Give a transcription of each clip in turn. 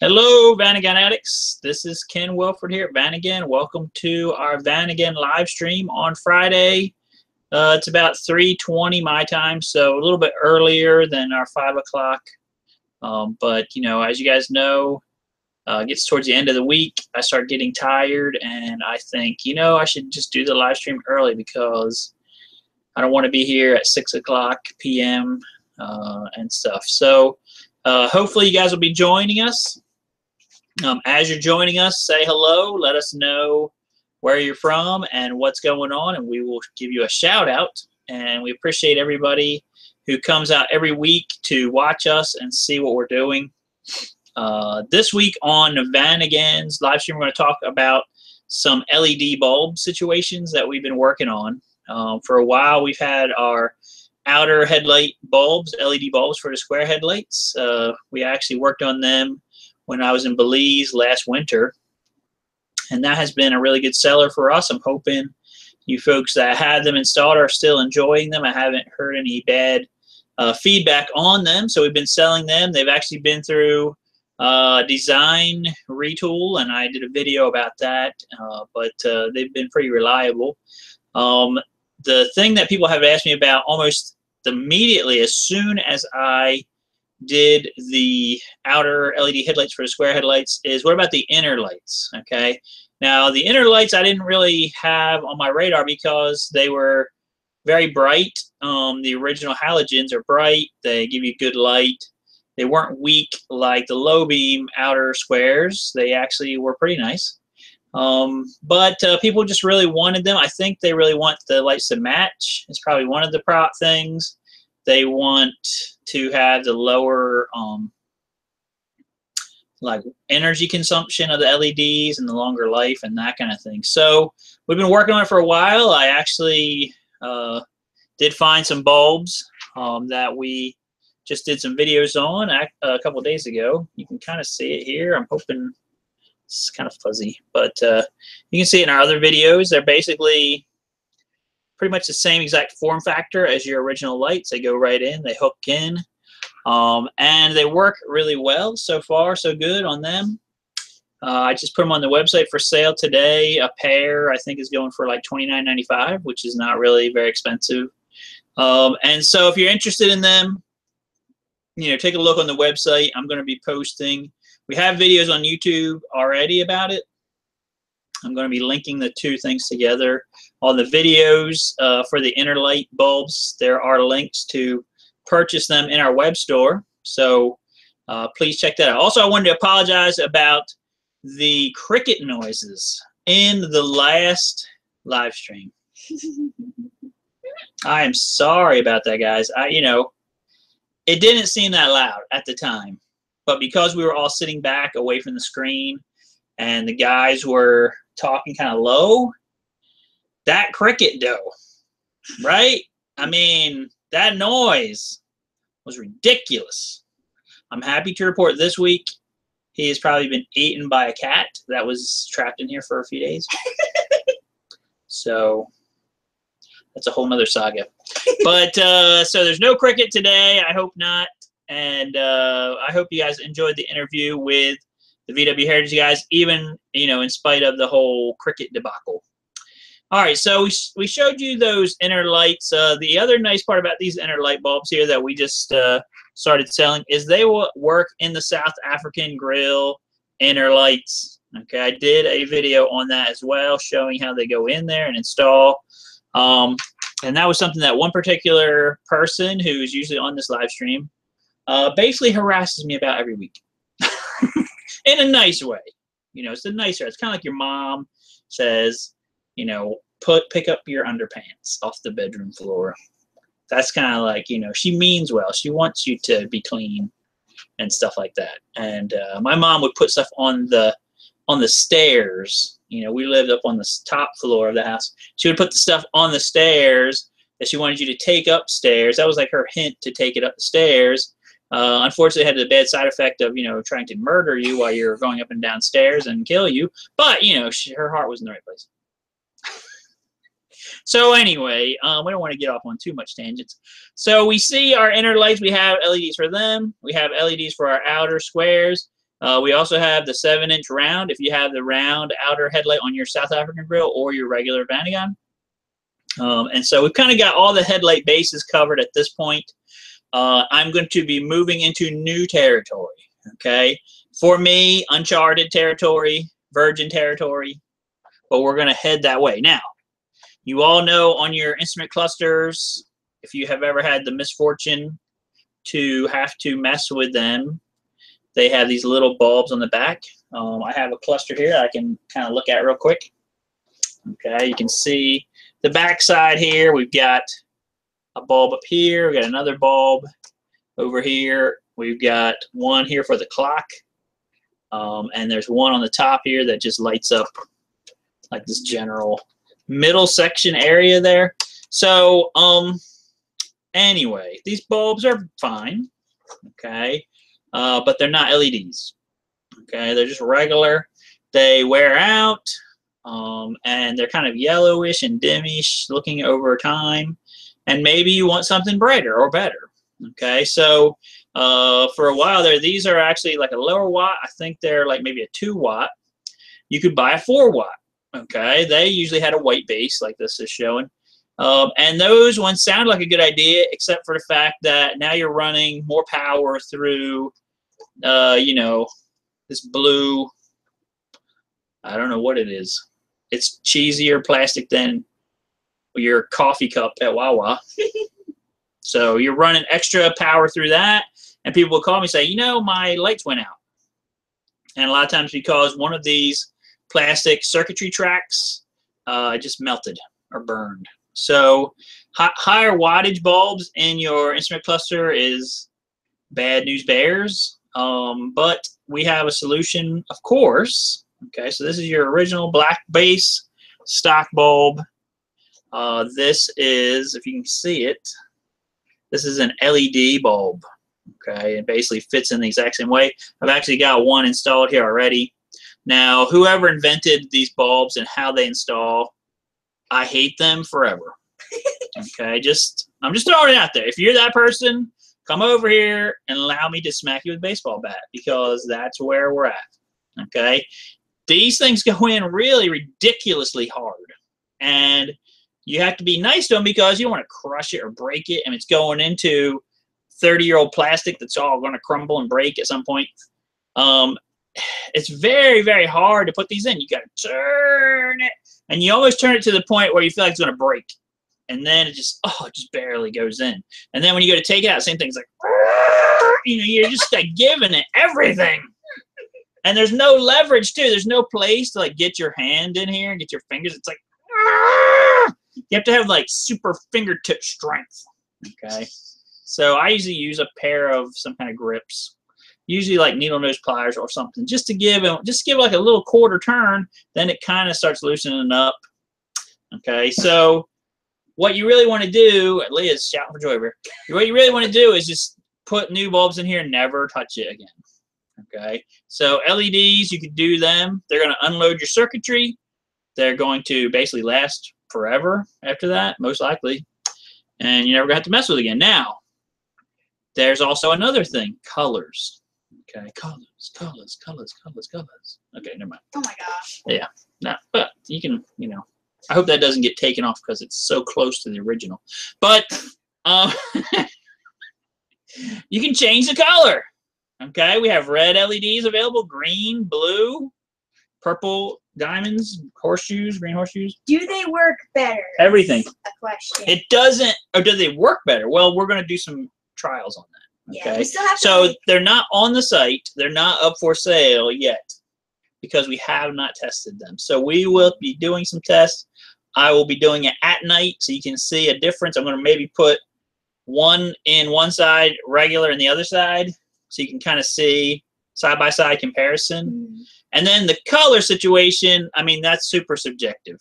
Hello, Vanagon addicts. This is Ken Wilford here at Vanagon. Welcome to our Vanagon live stream on Friday. It's about 3:20 my time, so a little bit earlier than our 5 o'clock. But, you know, as you guys know, it gets towards the end of the week. I start getting tired, and I think, you know, I should just do the live stream early because I don't want to be here at 6 o'clock p.m. And stuff. So hopefully you guys will be joining us. As you're joining us, say hello. Let us know where you're from and what's going on, and we will give you a shout out. And we appreciate everybody who comes out every week to watch us and see what we're doing. This week on Vanagon's live stream, we're going to talk about some LED bulb situations that we've been working on. For a while, we've had our outer headlight bulbs, LED bulbs for the square headlights. We actually worked on them when I was in Belize last winter, and that has been a really good seller for us. I'm hoping you folks that had them installed are still enjoying them. I haven't heard any bad feedback on them, so we've been selling them. They've actually been through design retool, and I did a video about that, but they've been pretty reliable. The thing that people have asked me about almost immediately as soon as I did the outer LED headlights for the square headlights is, what about the inner lights? Okay, now the inner lights I didn't really have on my radar because they were very bright. The original halogens are bright. They give you good light. They weren't weak like the low beam outer squares. They actually were pretty nice. But people just really wanted them. I think they really want the lights to match. It's probably one of the prop things. They want to have the lower like energy consumption of the LEDs and the longer life and that kind of thing. So we've been working on it for a while. I actually did find some bulbs that we just did some videos on a couple of days ago. You can kind of see it here. I'm hoping it's kind of fuzzy, but you can see it in our other videos. They're basically pretty much the same exact form factor as your original lights. They go right in, they hook in, and they work really well. So far, so good on them. I just put them on the website for sale today. A pair, I think, is going for like $29.95, which is not really very expensive. And so if you're interested in them, you know, take a look on the website. I'm going to be posting. We have videos on YouTube already about it. I'm going to be linking the two things together. On the videos for the inner light bulbs, there are links to purchase them in our web store. So please check that out. Also, I wanted to apologize about the cricket noises in the last live stream. I am sorry about that, guys. You know, it didn't seem that loud at the time, but because we were all sitting back away from the screen and the guys were talking kind of low, that cricket dough, right? I mean, that noise was ridiculous. I'm happy to report this week he has probably been eaten by a cat that was trapped in here for a few days. So that's a whole nother saga. But so there's no cricket today. I hope not. And I hope you guys enjoyed the interview with the VW Heritage guys, even, you know, in spite of the whole cricket debacle. All right, so we showed you those inner lights. The other nice part about these inner light bulbs here that we just started selling is they will work in the South African grill inner lights. Okay, I did a video on that as well, showing how they go in there and install. And that was something that one particular person who's usually on this live stream basically harasses me about every week. In a nice way. You know, it's a nicer. It's kind of like your mom says, you know, pick up your underpants off the bedroom floor. That's kind of like, you know, she means well. She wants you to be clean and stuff like that. And my mom would put stuff on the stairs. You know, we lived up on the top floor of the house. She would put the stuff on the stairs that she wanted you to take upstairs. That was like her hint to take it up the stairs. Unfortunately, it had the bad side effect of, you know, trying to murder you while you're going up and down stairs and kill you. But, you know, her heart was in the right place. So anyway, we don't want to get off on too much tangents. So we see our inner lights. We have LEDs for them. We have LEDs for our outer squares. We also have the 7-inch round if you have the round outer headlight on your South African grill or your regular Vanagon. And so we've kind of got all the headlight bases covered at this point. I'm going to be moving into new territory, okay? For me, uncharted territory, virgin territory, but we're going to head that way. Now, you all know on your instrument clusters, if you have ever had the misfortune to have to mess with them, they have these little bulbs on the back. I have a cluster here I can kind of look at real quick. Okay, you can see the back side here. We've got a bulb up here. We've got another bulb over here. We've got one here for the clock. And there's one on the top here that just lights up like this general middle section area there. So anyway, these bulbs are fine, okay, but they're not LEDs, okay? They're just regular. They wear out, and they're kind of yellowish and dimish looking over time, and maybe you want something brighter or better, okay? So for a while there, these are actually like a lower watt. I think they're like maybe a 2 watt. You could buy a 4 watt, okay? They usually had a white base like this is showing. And those ones sound like a good idea, except for the fact that now you're running more power through, you know, this blue, I don't know what it is. It's cheesier plastic than your coffee cup at Wawa. So you're running extra power through that, and people will call me and say, you know, my lights went out. And a lot of times because one of these plastic circuitry tracks just melted or burned. So higher wattage bulbs in your instrument cluster is bad news bears, but we have a solution, of course. Okay, so this is your original black base stock bulb. This is, if you can see it, this is an LED bulb. Okay, it basically fits in the exact same way. I've actually got one installed here already. Now, whoever invented these bulbs and how they install, I hate them forever. Okay, I'm just throwing it out there. If you're that person, come over here and allow me to smack you with a baseball bat, because that's where we're at. Okay, these things go in really ridiculously hard, and you have to be nice to them because you don't want to crush it or break it, and it's going into 30-year-old plastic that's all going to crumble and break at some point. It's very, very hard to put these in. You got to turn it, and you always turn it to the point where you feel like it's going to break, and then it just barely goes in. And then when you go to take it out, same thing. It's like, you know, you're just like giving it everything, and there's no leverage too. There's no place to like get your hand in here and get your fingers. It's like you have to have like super fingertip strength. Okay, so I usually use a pair of some kind of grips. Usually like needle nose pliers or something, just to give like a little quarter turn, then it kind of starts loosening up. Okay, so what you really want to do, Leah's shouting for joy over here. What you really want to do is just put new bulbs in here and never touch it again. Okay, so LEDs, you can do them. They're going to unload your circuitry. They're going to basically last forever after that, most likely, and you're never going to have to mess with it again. Now, there's also another thing, colors. Okay, colors. Okay, never mind. Oh my gosh. Yeah, no, but you can, you know, I hope that doesn't get taken off because it's so close to the original. But you can change the color. Okay, we have red LEDs available, green, blue, purple diamonds, horseshoes, green horseshoes. Do they work better? Everything. A question. It doesn't, or do they work better? Well, we're going to do some trials on that. Okay, yeah, we still have to so they're not on the site. They're not up for sale yet because we have not tested them. So we will be doing some tests. I will be doing it at night so you can see a difference. I'm going to maybe put one in one side, regular in the other side, so you can kind of see side-by-side comparison. Mm-hmm. And then the color situation, I mean, that's super subjective.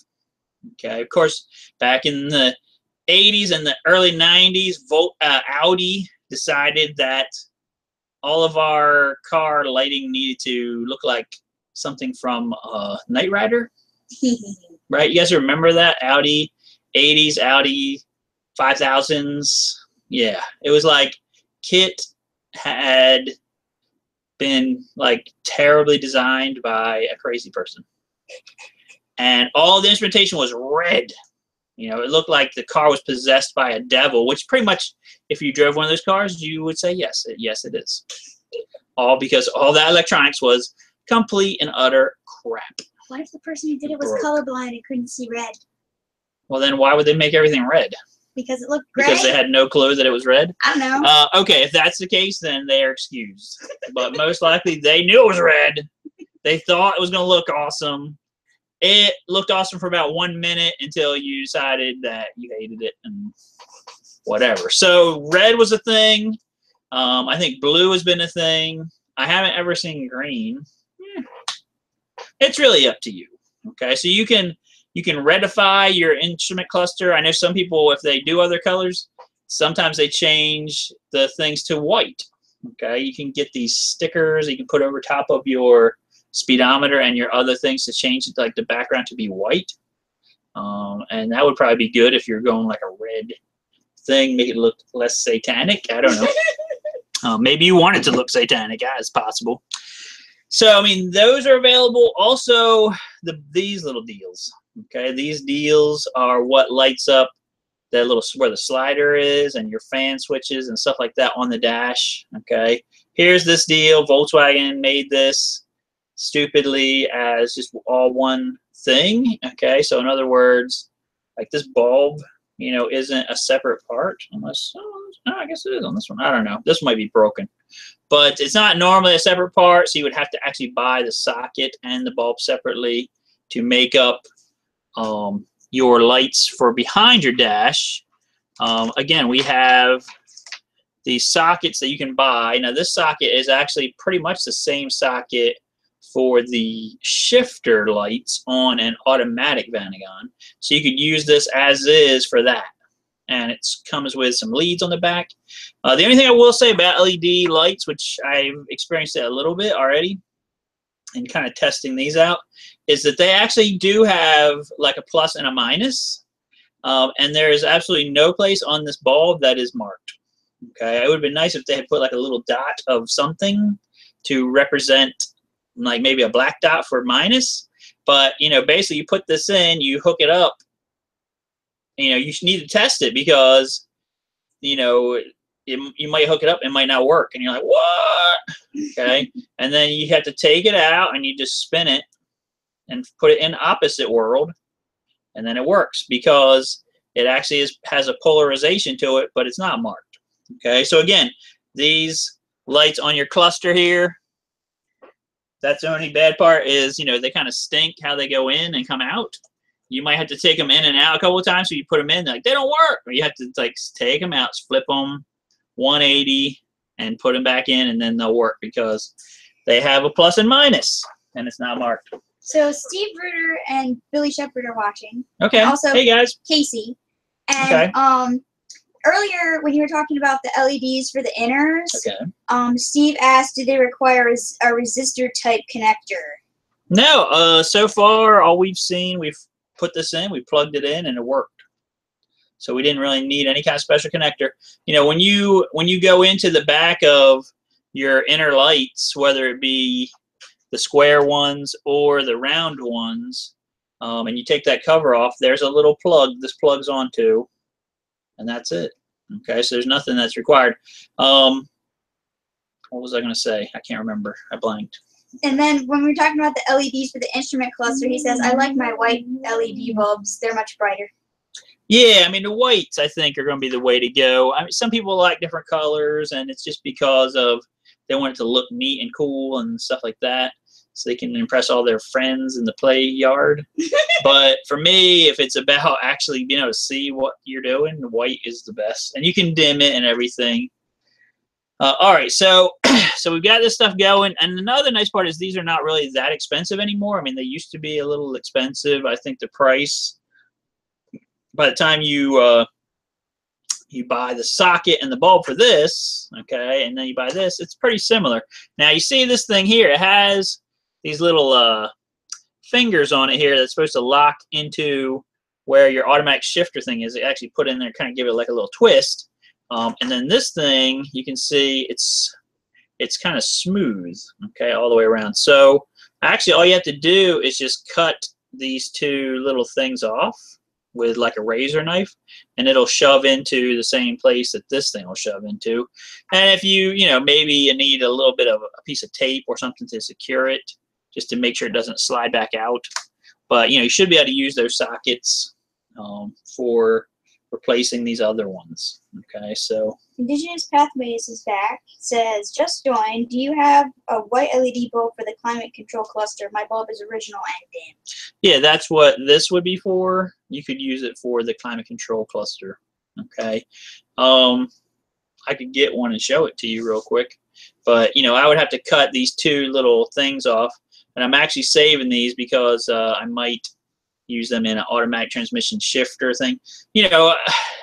Okay, of course, back in the 80s and the early 90s, Audi decided that all of our car lighting needed to look like something from Knight Rider. Right? You guys remember that? Audi 80s, Audi 5000s. Yeah. It was like Kit had been like terribly designed by a crazy person. And all the instrumentation was red. You know, it looked like the car was possessed by a devil, which pretty much, if you drove one of those cars, you would say yes, yes it is. All because all that electronics was complete and utter crap. What if the person who did it was colorblind and couldn't see red? Well, then why would they make everything red? Because it looked gray. Because they had no clue that it was red? I don't know. Okay, if that's the case, then they are excused. But most likely they knew it was red. They thought it was going to look awesome. It looked awesome for about 1 minute until you decided that you hated it and whatever. So red was a thing. I think blue has been a thing. I haven't ever seen green. It's really up to you. Okay, so you can redify your instrument cluster. I know some people, if they do other colors, sometimes they change the things to white. Okay, you can get these stickers you can put over top of your speedometer and your other things to change it, like the background to be white. And that would probably be good if you're going like a red thing, make it look less satanic. I don't know. Maybe you want it to look satanic. It's possible. So, I mean, those are available. Also, these little deals. Okay, these deals are what lights up that little where the slider is and your fan switches and stuff like that on the dash. Okay, here's this deal. Volkswagen made this stupidly as just all one thing. Okay, so in other words, like this bulb, you know, isn't a separate part unless, no, I guess it is on this one. I don't know. This might be broken. But it's not normally a separate part, so you would have to actually buy the socket and the bulb separately to make up your lights for behind your dash. Again, we have these sockets that you can buy. Now, this socket is actually pretty much the same socket for the shifter lights on an automatic Vanagon. So you could use this as is for that. And it comes with some leads on the back. The only thing I will say about LED lights, which I've experienced it a little bit already and kind of testing these out, is that they actually do have like a plus and a minus. And there is absolutely no place on this bulb that is marked. Okay, it would have been nice if they had put like a little dot of something to represent like maybe a black dot for minus. But, you know, basically you put this in, you hook it up. You know, you need to test it because, you know, you might hook it up and it might not work. And you're like, what? Okay. And then you have to take it out and you just spin it and put it in opposite world. And then it works because it actually has a polarization to it, but it's not marked. Okay. So again, these lights on your cluster here, that's the only bad part is, you know, they kind of stink how they go in and come out. You might have to take them in and out a couple of times. So you put them in, like, they don't work. Or you have to like take them out, flip them 180 and put them back in, and then they'll work because they have a plus and minus and it's not marked. So Steve Reuter and Billy Shepard are watching. Okay. And also, hey guys. Casey. And okay. Earlier when you were talking about the LEDs for the inners, okay. Steve asked, do they require a resistor type connector? No. So far, all we've seen, we've put this in, we plugged it in, and it worked. So we didn't really need any kind of special connector. You know, when you go into the back of your inner lights, whether it be the square ones or the round ones, and you take that cover off, there's a little plug this plugs onto, and that's it. Okay, so there's nothing that's required. What was I going to say? I can't remember. I blanked. And then when we were talking about the LEDs for the instrument cluster, he says, I like my white LED bulbs. They're much brighter. Yeah, I mean, the whites, I think, are going to be the way to go. I mean, some people like different colors, and it's just because of they want it to look neat and cool and stuff like that, so they can impress all their friends in the play yard. But for me, if it's about actually being able to see what you're doing, the white is the best. And you can dim it and everything. All right, so we've got this stuff going. And another nice part is these are not really that expensive anymore. I mean, they used to be a little expensive. I think the price, by the time you buy the socket and the bulb for this, okay, and then you buy this, it's pretty similar. Now, you see this thing here. It has these little fingers on it here that's supposed to lock into where your automatic shifter thing is. They actually put in there, kind of give it like a little twist. And then this thing, you can see it's it's kind of smooth, okay, all the way around. So actually all you have to do is just cut these two little things off with like a razor knife, and it'll shove into the same place that this thing will shove into. And if you know, maybe you need a little bit of a piece of tape or something to secure it, just to make sure it doesn't slide back out. But you know, you should be able to use those sockets for replacing these other ones. Okay, so Indigenous Pathways is back. It says, just joined. Do you have a white LED bulb for the climate control cluster? My bulb is original and dim. yeah, that's what this would be for. You could use it for the climate control cluster. Okay, I could get one and show it to you real quick, but you know, I would have to cut these two little things off, and I'm actually saving these because I might use them in an automatic transmission shifter thing. You know,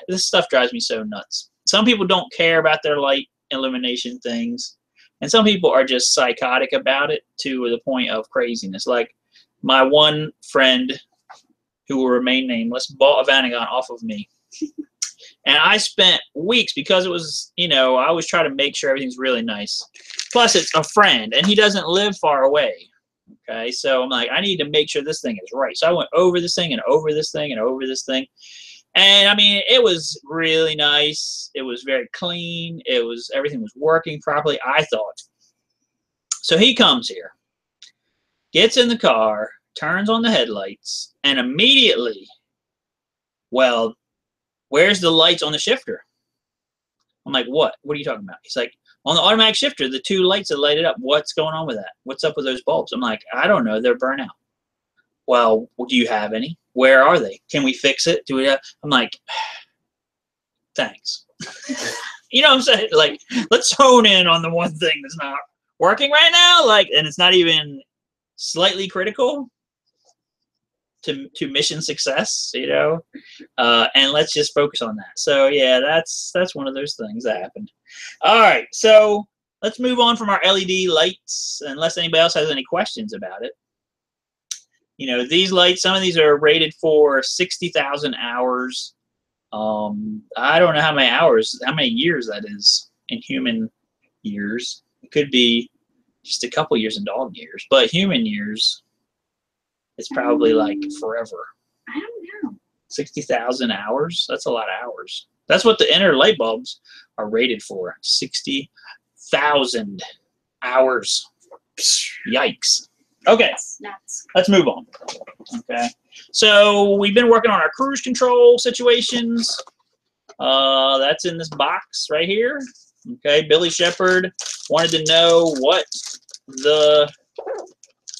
this stuff drives me so nuts. Some people don't care about their light illumination things, and some people are just psychotic about it to the point of craziness. Like my one friend, who will remain nameless, bought a Vanagon off of me. And I spent weeks, because it was, you know, I always try to make sure everything's really nice. Plus, it's a friend, and he doesn't live far away. Okay, so I'm like, I need to make sure this thing is right. So I went over this thing and over this thing and over this thing. And I mean, it was really nice. It was very clean. It was, everything was working properly, I thought. So he comes here, gets in the car, turns on the headlights, and immediately, well, where's the lights on the shifter? I'm like, what? What are you talking about? He's like, on the automatic shifter, the two lights that light it up, what's going on with that? What's up with those bulbs? I'm like, I don't know. They're burnt out. Well, do you have any? Where are they? Can we fix it? Do we have? I'm like, thanks. You know what I'm saying? Like, let's hone in on the one thing that's not working right now. Like, and it's not even slightly critical to mission success, you know, and let's just focus on that. So yeah, that's one of those things that happened. All right, so let's move on from our LED lights, unless anybody else has any questions about it. You know, these lights, some of these are rated for 60,000 hours. I don't know how many hours, how many years that is in human years. It could be just a couple years in dog years, but human years, it's probably like forever. I don't know. 60,000 hours? That's a lot of hours. That's what the inner light bulbs are rated for. 60,000 hours. Yikes. Okay, Nuts. let's move on. Okay, so we've been working on our cruise control situations. That's in this box right here. Okay, Billy Shepard wanted to know what the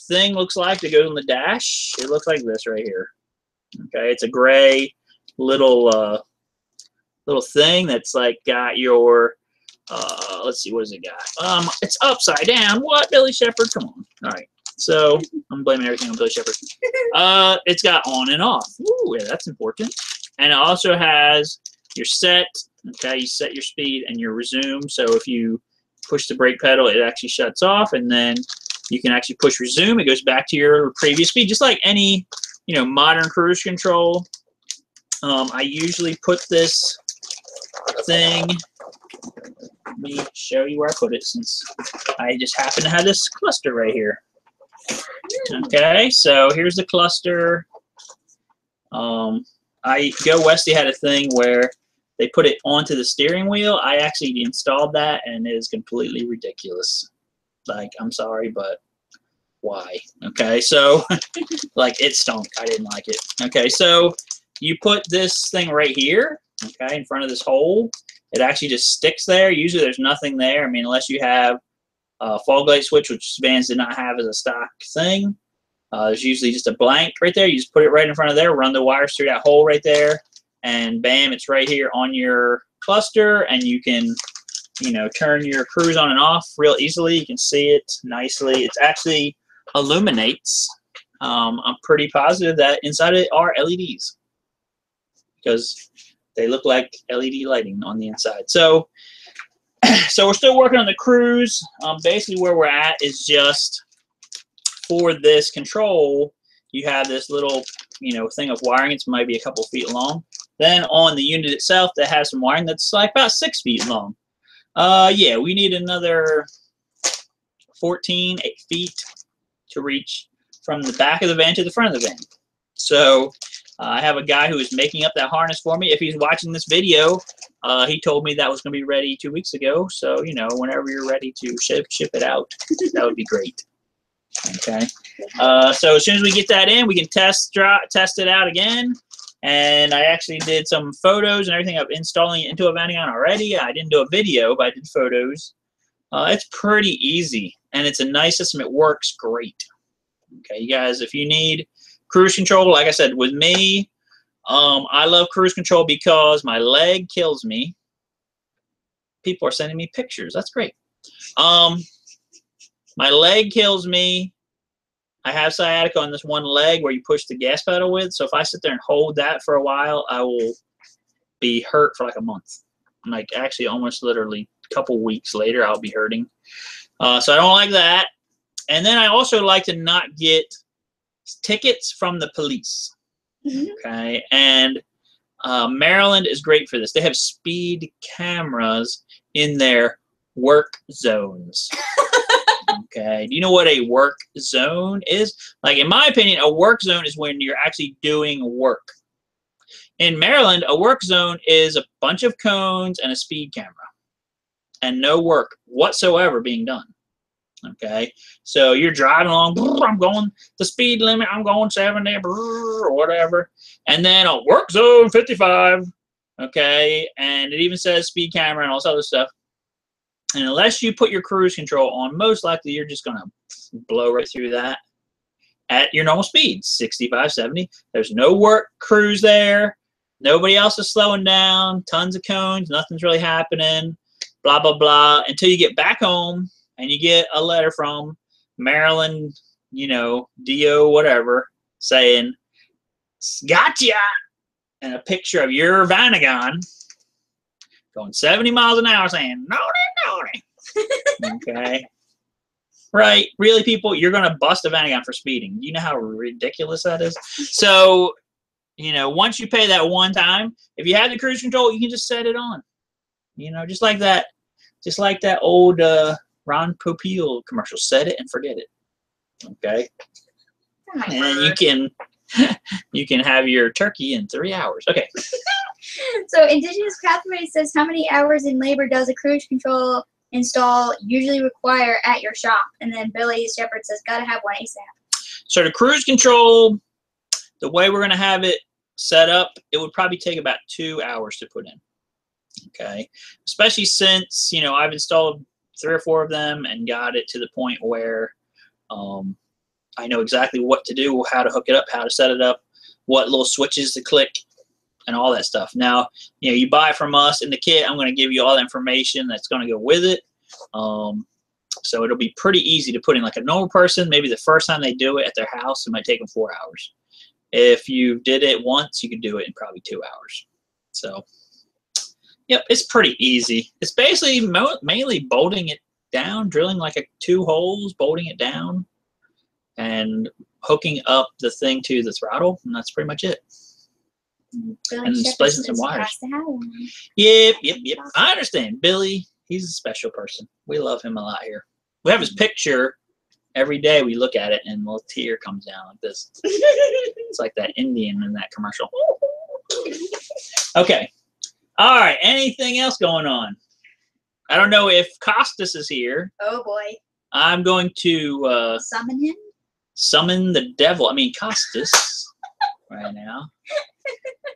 thing looks like that goes on the dash. It looks like this right here. Okay, it's a gray little little thing that's like got your let's see, what does it got? It's upside down. What, Billy Shepard? Come on. All right. So I'm blaming everything on Billy Shepard. It's got on and off. Ooh, yeah, that's important. And it also has your set. Okay, you set your speed and your resume. So if you push the brake pedal, it actually shuts off, and then you can actually push resume. It goes back to your previous speed, just like any, you know, modern cruise control. I usually put this thing. Let me show you where I put it, since I just happen to have this cluster right here. Okay, so here's the cluster. Go West, they had a thing where they put it onto the steering wheel. I actually installed that, and it is completely ridiculous. Like, I'm sorry, but why? Okay, so like, it stunk. I didn't like it. Okay, so you put this thing right here, okay, in front of this hole. It actually just sticks there. Usually there's nothing there. I mean, unless you have a fog light switch, which vans did not have as a stock thing. There's usually just a blank right there. You just put it right in front of there, run the wires through that hole right there, and bam, it's right here on your cluster, and you can, you know, turn your cruise on and off real easily. You can see it nicely. It actually illuminates. I'm pretty positive that inside it are LEDs, because they look like LED lighting on the inside. So we're still working on the cruise. Basically where we're at is just for this control, you have this little, you know, thing of wiring. It's maybe a couple feet long. Then on the unit itself, that has some wiring that's like about 6 feet long. Yeah, we need another 14 feet to reach from the back of the van to the front of the van. So I have a guy who is making up that harness for me. If he's watching this video, he told me that was going to be ready 2 weeks ago. So, you know, whenever you're ready to ship it out, that would be great. Okay. So as soon as we get that in, we can test it out again. And I actually did some photos and everything of installing it into a Vanagon already. I didn't do a video, but I did photos. It's pretty easy, and it's a nice system. It works great. Okay, you guys, if you need cruise control, like I said, with me, I love cruise control because my leg kills me. People are sending me pictures. That's great. My leg kills me. I have sciatica on this one leg where you push the gas pedal with. So if I sit there and hold that for a while, I will be hurt for like a month. Like actually almost literally a couple weeks later, I'll be hurting. So I don't like that. And then I also like to not get tickets from the police. Okay. And Maryland is great for this. They have speed cameras in their work zones. Okay. Do you know what a work zone is? Like, in my opinion, a work zone is when you're actually doing work. In Maryland, a work zone is a bunch of cones and a speed camera and no work whatsoever being done. Okay. So you're driving along, I'm going the speed limit, I'm going 70 or whatever. And then a work zone 55. Okay. And it even says speed camera and all this other stuff. And unless you put your cruise control on, most likely you're just going to blow right through that at your normal speed, 65, 70. There's no work crews there. Nobody else is slowing down. Tons of cones. Nothing's really happening. Blah, blah, blah. Until you get back home and you get a letter from Maryland, you know, DO, whatever, saying, gotcha, and a picture of your Vanagon going 70 miles an hour saying, naughty. Okay. Right. Really, people, you're going to bust a Vanagon for speeding. You know how ridiculous that is? So, you know, once you pay that one time, if you have the cruise control, you can just set it on. You know, just like that old Ron Popeil commercial. Set it and forget it. Okay. Oh, and you can have your turkey in 3 hours. Okay. So Indigenous Craftmate says, how many hours in labor does a cruise control install usually require at your shop? And then Billy Shepard says, gotta have one ASAP. So the cruise control, the way we're going to have it set up, it would probably take about 2 hours to put in. Okay. Especially since, you know, I've installed 3 or 4 of them and got it to the point where I know exactly what to do, how to hook it up, how to set it up, what little switches to click, and all that stuff. Now, you know, you buy from us in the kit, I'm going to give you all the information that's going to go with it. So it'll be pretty easy to put in. Like a normal person, maybe the first time they do it at their house, it might take them 4 hours. If you did it once, you could do it in probably 2 hours. So, yep, it's pretty easy. It's basically mainly bolting it down, drilling like 2 holes, bolting it down, and hooking up the thing to the throttle, and that's pretty much it. And splicing some wires. Yep. I understand. Billy, he's a special person. We love him a lot here. We have his picture every day. We look at it, and a little tear comes down like this. It's like that Indian in that commercial. Okay. All right. Anything else going on? I don't know if Costas is here. Oh, boy. I'm going to summon him? Summon the devil. I mean, Costas right now.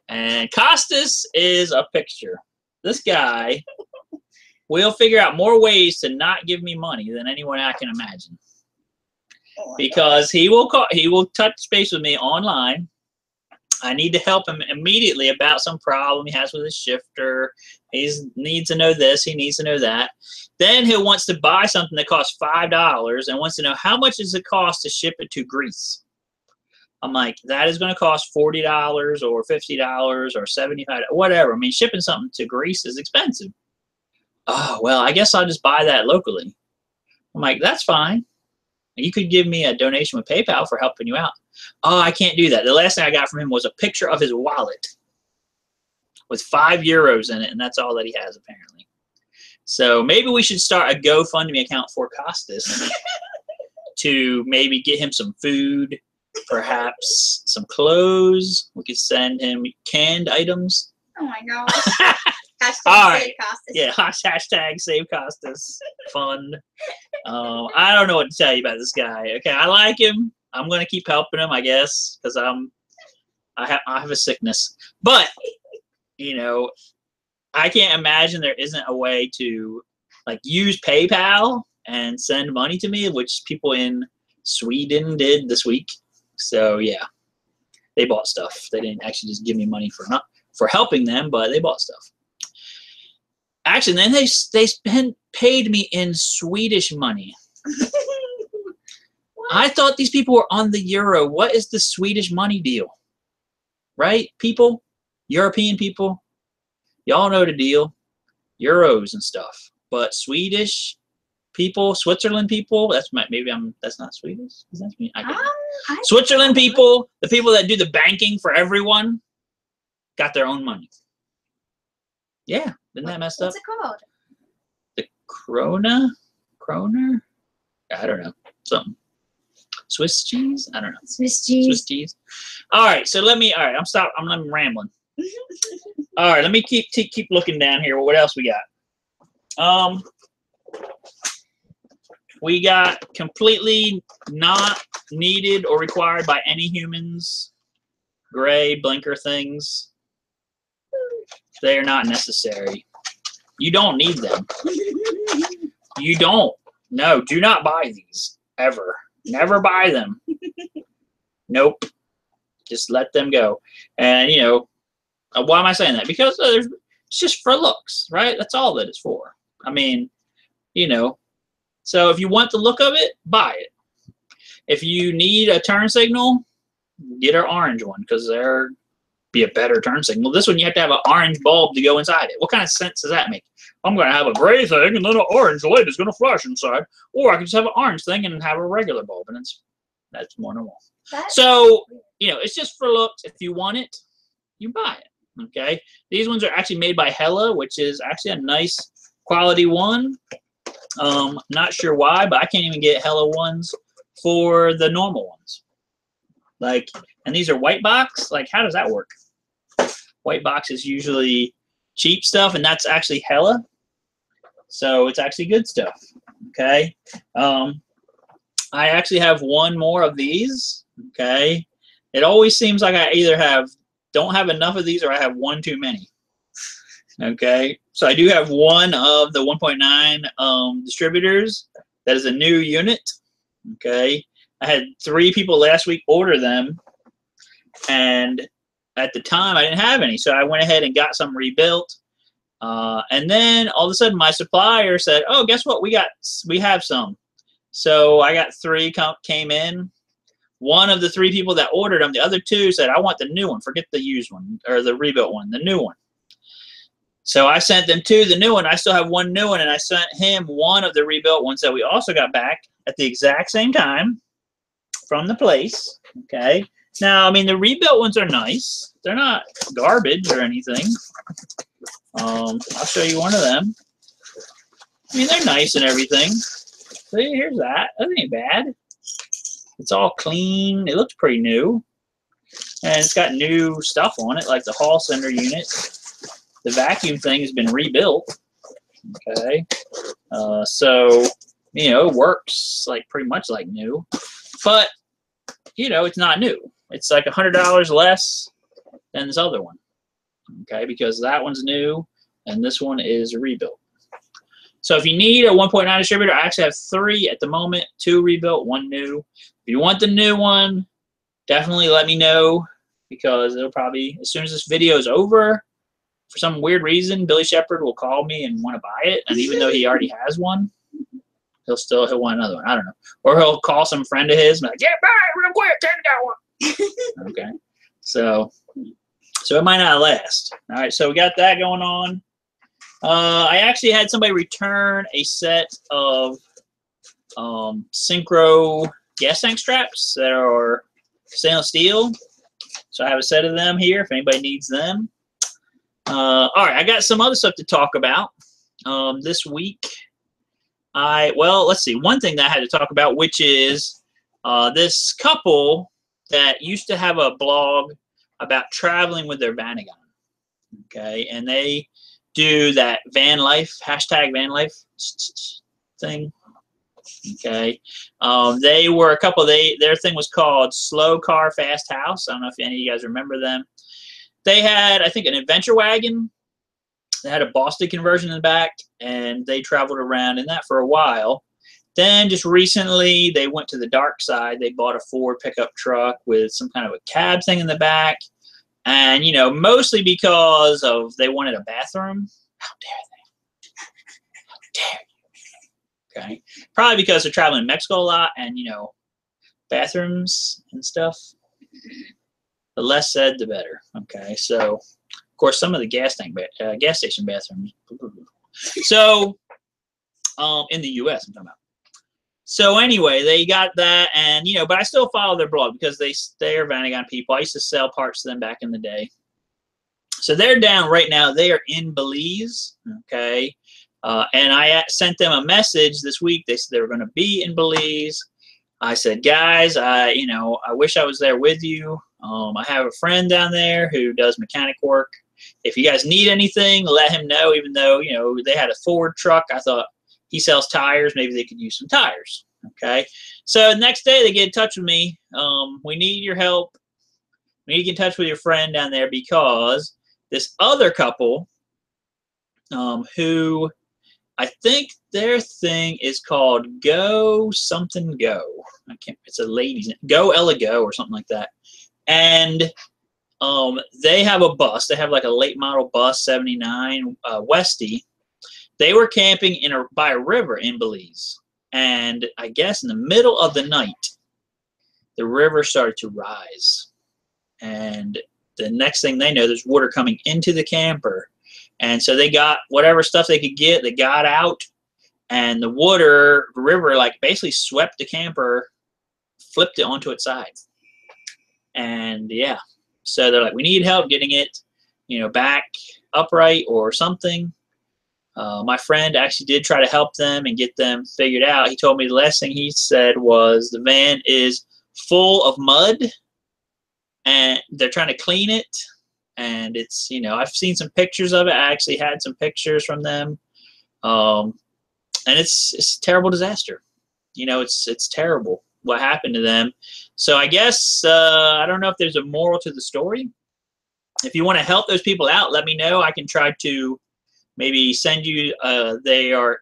And Costas is a picture. This guy will figure out more ways to not give me money than anyone I can imagine. Oh, because he will touch base with me online. I need to help him immediately about some problem he has with his shifter. He needs to know this. He needs to know that. Then he wants to buy something that costs $5 and wants to know how much does it cost to ship it to Greece. I'm like, that is going to cost $40 or $50 or $75, whatever. I mean, shipping something to Greece is expensive. Oh, well, I guess I'll just buy that locally. I'm like, that's fine. You could give me a donation with PayPal for helping you out. Oh, I can't do that. The last thing I got from him was a picture of his wallet with €5 in it, and that's all that he has apparently. So maybe we should start a GoFundMe account for Costas to maybe get him some food, perhaps some clothes. We could send him canned items. Oh my gosh. Hashtag All right. Save Costas. Yeah, hashtag Save Costas. Fun. I don't know what to tell you about this guy. Okay, I like him. I'm gonna keep helping him, I guess, because I have a sickness. But you know, I can't imagine there isn't a way to like use PayPal and send money to me, which people in Sweden did this week. So yeah, they bought stuff. They didn't actually just give me money for helping them, but they bought stuff. Actually, then they paid me in Swedish money. I thought these people were on the euro. What is the Swedish money deal? Right, people? European people? Y'all know the deal. Euros and stuff. But Swedish people, Switzerland people, that's not Swedish? Is that Swedish? I don't know. Switzerland people, the people that do the banking for everyone, got their own money. Yeah, isn't that messed up? What's it called? The Kroner? I don't know. Something. Swiss cheese? I don't know. Swiss cheese. Swiss cheese. All right, so I'm rambling. All right, let me keep looking down here. What else we got? We got completely not needed or required by any humans. Gray blinker things. They are not necessary. You don't need them. You don't. No, do not buy these ever. Never buy them. Nope. Just let them go. And you know, why am I saying that? Because it's just for looks, right? That's all that it's for. I mean, you know, so if you want the look of it, buy it. If you need a turn signal, get an orange one because there be a better turn signal. This one you have to have an orange bulb to go inside it. What kind of sense does that make? I'm going to have a gray thing and then an orange light is going to flash inside, or I can just have an orange thing and have a regular bulb, and that's more normal. So you know, it's just for looks. If you want it, you buy it. Okay, these ones are actually made by Hella, which is actually a nice quality one. Not sure why, but I can't even get Hella ones for the normal ones. Like, and these are white box. Like, how does that work? White box is usually cheap stuff, and that's actually Hella. So it's actually good stuff. Okay. I actually have one more of these. Okay. It always seems like I either don't have enough of these or I have one too many. Okay. So I do have one of the 1.9 distributors. That is a new unit. Okay. I had 3 people last week order them, and at the time I didn't have any, so I went ahead and got some rebuilt. And then all of a sudden my supplier said, "Oh, guess what? We have some." So I got 3 came in. One of the 3 people that ordered them, the other 2 said, "I want the new one. Forget the used one or the rebuilt one, the new one." So I sent them 2 the new one. I still have 1 new one, and I sent him one of the rebuilt ones that we also got back at the exact same time from the place. Okay. Now, I mean, the rebuilt ones are nice. They're not garbage or anything. I'll show you one of them. I mean, they're nice and everything. See, here's that. That ain't bad. It's all clean. It looks pretty new. And it's got new stuff on it, like the hall center unit. The vacuum thing has been rebuilt. Okay. So, you know, it works like pretty much like new. But, you know, it's not new. It's like $100 less than this other one. Okay, because that one's new and this one is rebuilt. So if you need a 1.9 distributor, I actually have 3 at the moment, 2 rebuilt, 1 new. If you want the new one, definitely let me know, because it'll probably, as soon as this video is over, for some weird reason, Billy Shepherd will call me and want to buy it. And even though he already has one, he'll want another one. I don't know. Or he'll call some friend of his and be like, "Yeah, buy it real quick, take that one." Okay. So it might not last. All right, so we got that going on. I actually had somebody return a set of Synchro gas tank straps that are stainless steel. So I have a set of them here if anybody needs them. All right, I got some other stuff to talk about. this week. Well, let's see. One thing that I had to talk about, which is this couple that used to have a blog about traveling with their Vanagon. Okay, and they do that van life, hashtag van life thing. Okay, they were a couple. Their thing was called Slow Car Fast House. I don't know if any of you guys remember them. They had, I think, an adventure wagon. They had a Boston conversion in the back, and they traveled around in that for a while. Then just recently, they went to the dark side. They bought a Ford pickup truck with some kind of a cab thing in the back. And, you know, mostly because of they wanted a bathroom. How dare they? How dare you? Okay. Probably because they're traveling in Mexico a lot and, you know, bathrooms and stuff. The less said, the better. Okay. So, of course, some of the gas station bathrooms. So, in the U.S., I'm talking about. So anyway, they got that, and you know, but I still follow their blog because they're Vanagon people. I used to sell parts to them back in the day. So they're down right now. They are in Belize, okay, and I sent them a message this week. They said they were going to be in Belize. I said, guys, I wish I was there with you. I have a friend down there who does mechanic work. If you guys need anything, let him know. Even though, you know, they had a Ford truck, I thought, he sells tires. Maybe they could use some tires. Okay. So next day they get in touch with me. We need your help. We need to get in touch with your friend down there because this other couple, who I think their thing is called Go Something Go. I can't. It's a lady's name. Go Ella Go or something like that. And they have a bus. They have like a late model bus, 79 Westie. They were camping by a river in Belize, and I guess in the middle of the night, the river started to rise, and the next thing they know, there's water coming into the camper, and so they got whatever stuff they could get. They got out, and the river, like basically swept the camper, flipped it onto its side, and yeah, so they're like, we need help getting it, you know, back upright or something. My friend actually did try to help them and get them figured out. He told me the last thing he said was the van is full of mud and they're trying to clean it. And it's, you know, I've seen some pictures of it. I actually had some pictures from them. And it's a terrible disaster. You know, it's terrible what happened to them. So I guess, I don't know if there's a moral to the story. If you want to help those people out, let me know. I can try to maybe send you their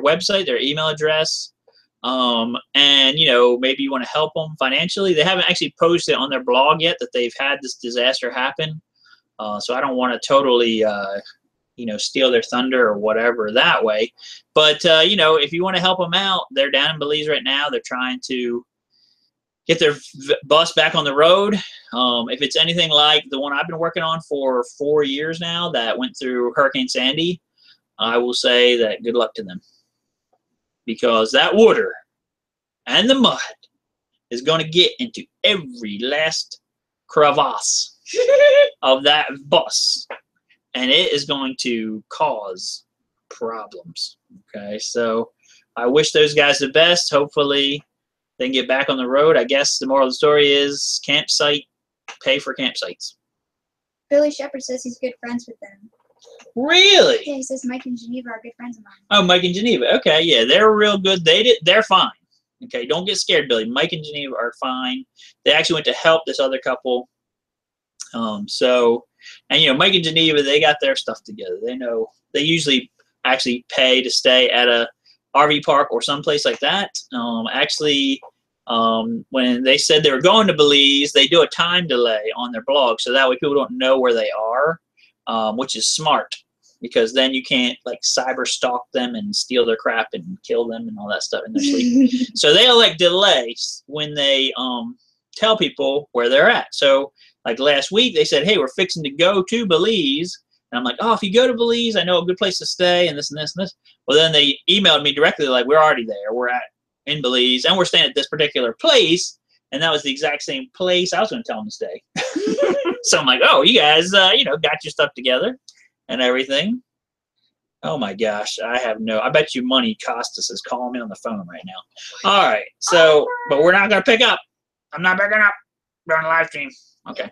website, their email address, and you know, maybe you want to help them financially. They haven't actually posted on their blog yet that they've had this disaster happen, so I don't want to totally you know, steal their thunder or whatever that way. But you know, if you want to help them out, they're down in Belize right now. They're trying to get their bus back on the road. If it's anything like the one I've been working on for 4 years now that went through Hurricane Sandy, I will say that good luck to them. Because that water and the mud is going to get into every last crevasse of that bus. And it is going to cause problems. Okay, so I wish those guys the best. Hopefully they can get back on the road. I guess the moral of the story is campsite, pay for campsites. Billy Shepard says he's good friends with them. Really? Yeah, he says Mike and Geneva are good friends of mine. Oh, Mike and Geneva. Okay, yeah, they're real good. They're fine. Okay, don't get scared, Billy. Mike and Geneva are fine. They actually went to help this other couple. And you know, Mike and Geneva, they got their stuff together. They know they usually actually pay to stay at a RV park or someplace like that. When they said they were going to Belize, they do a time delay on their blog, so that way people don't know where they are, which is smart because then you can't like cyber stalk them and steal their crap and kill them and all that stuff in their sleep. So they'll like delay when they tell people where they're at. So like last week they said, hey, we're fixing to go to Belize. And I'm like, oh, if you go to Belize, I know a good place to stay and this and this and this. Well, then they emailed me directly like, we're already there. We're in Belize and we're staying at this particular place. And that was the exact same place I was going to tell them to stay. So I'm like, oh, you guys, you know, got your stuff together and everything. Oh my gosh, I bet you money Costas is calling me on the phone right now. All right, so, but we're not going to pick up. I'm not picking up. We're on a live stream. Okay.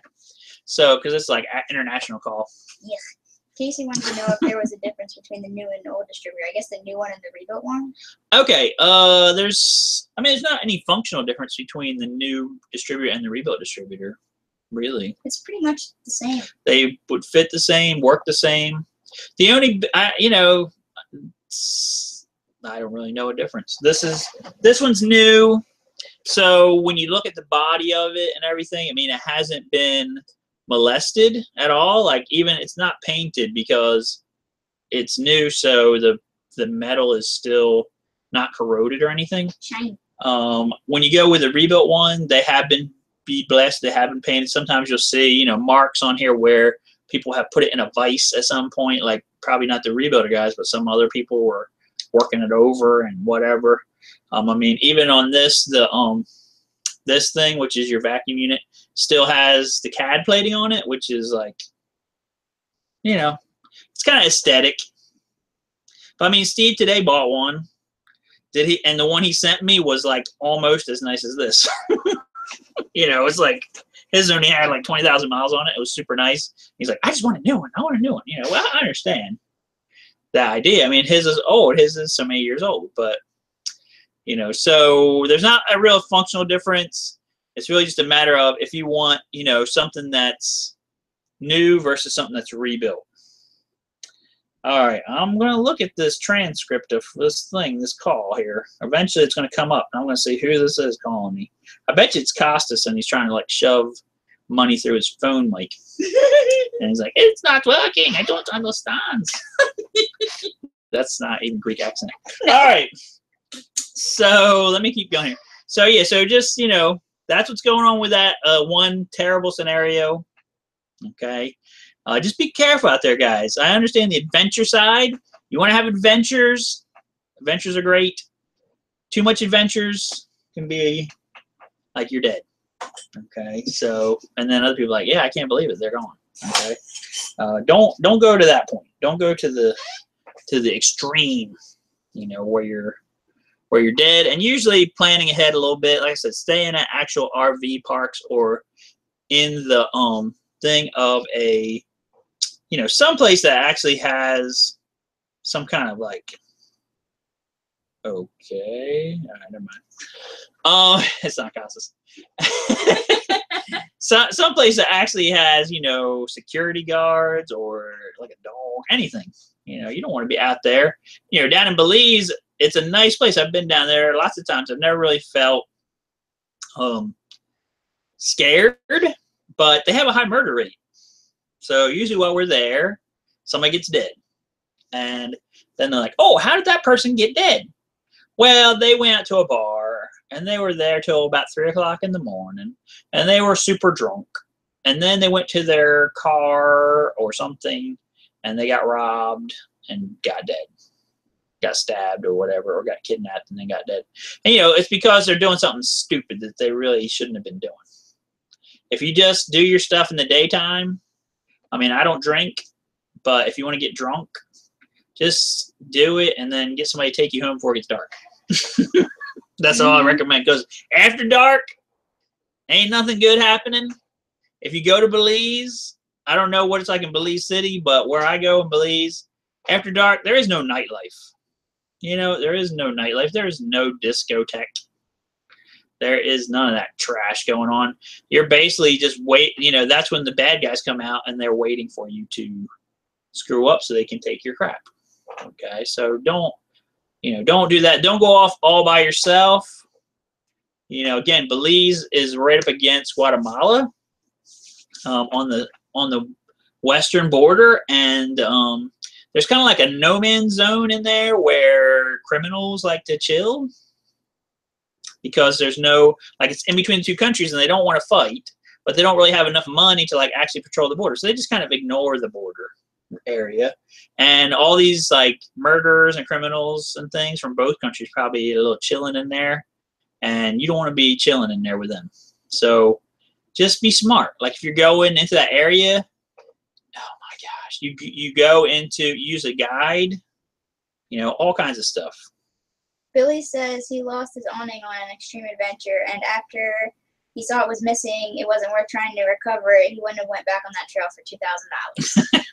So, because it's like an international call. Yeah. Casey wanted to know if there was a difference between the new and old distributor. I guess the new one and the rebuilt one. Okay. There's not any functional difference between the new distributor and the rebuilt distributor, really. It's pretty much the same. They would fit the same, work the same. The only, I don't really know a difference. This one's new. So when you look at the body of it and everything, I mean, it hasn't been molested at all. Like, even it's not painted because it's new, so the metal is still not corroded or anything. Shiny. When you go with a rebuilt one, they have been blessed. They have been painted. Sometimes you'll see, marks on here where people have put it in a vise at some point. Like, probably not the rebuilder guys, but some other people were working it over and whatever. I mean, even on this, this thing, which is your vacuum unit, still has the CAD plating on it, which is like, it's kind of aesthetic. But I mean, Steve today bought one. Did he? And the one he sent me was like almost as nice as this. It's like his only had like 20,000 miles on it. It was super nice. He's like, I just want a new one. I want a new one. Well, I understand the idea. I mean, his is old. His is so many years old, but so there's not a real functional difference. It's really just a matter of if you want, something that's new versus something that's rebuilt. All right, I'm going to look at this transcript of this call here. Eventually it's going to come up, and I'm going to see who this is calling me. I bet you it's Costas, and he's trying to, like, shove money through his phone mic. And he's like, it's not working. I don't understand. That's not even Greek accent. All right. So let me keep going here. So, yeah, so just, that's what's going on with that one terrible scenario. Okay. Just be careful out there, guys. I understand the adventure side. You want to have adventures. Adventures are great. Too much adventures can be like you're dead. Okay. So, and then other people are like, yeah, I can't believe it. They're gone. Okay. Don't go to that point. Don't go to the extreme, where you're dead. And usually planning ahead a little bit, like I said, stay in actual RV parks or in the thing of a someplace that actually has some kind of like, okay, all right, never mind. It's not Costas. Someplace that actually has security guards or like a dog, anything. You don't want to be out there. Down in Belize, it's a nice place. I've been down there lots of times. I've never really felt scared, but they have a high murder rate. So usually while we're there, somebody gets dead. And then they're like, oh, how did that person get dead? Well, they went out to a bar, and they were there till about 3 o'clock in the morning, and they were super drunk. And then they went to their car or something, and they got robbed and got dead. Got stabbed or whatever, or got kidnapped and then got dead. And, it's because they're doing something stupid that they really shouldn't have been doing. If you just do your stuff in the daytime, I mean, I don't drink, but if you want to get drunk, just do it and then get somebody to take you home before it gets dark. That's all I recommend, because after dark, ain't nothing good happening. If you go to Belize, I don't know what it's like in Belize City, but where I go in Belize, after dark, there is no nightlife. There is no nightlife. There is no discotheque. There is none of that trash going on. You're basically just that's when the bad guys come out and they're waiting for you to screw up so they can take your crap. Okay, so don't do that. Don't go off all by yourself. Again, Belize is right up against Guatemala on the western border, and there's kind of like a no man's zone in there where criminals like to chill, because there's it's in between the two countries and they don't want to fight, but they don't really have enough money to actually patrol the border. So they just kind of ignore the border area. And all these murderers and criminals and things from both countries probably a little chilling in there, and you don't want to be chilling in there with them. So just be smart. Like, if you're going into that area, oh my gosh, you use a guide You know, all kinds of stuff. Billy says he lost his awning on an extreme adventure, and after he saw it was missing, it wasn't worth trying to recover it. He wouldn't have went back on that trail for $2,000.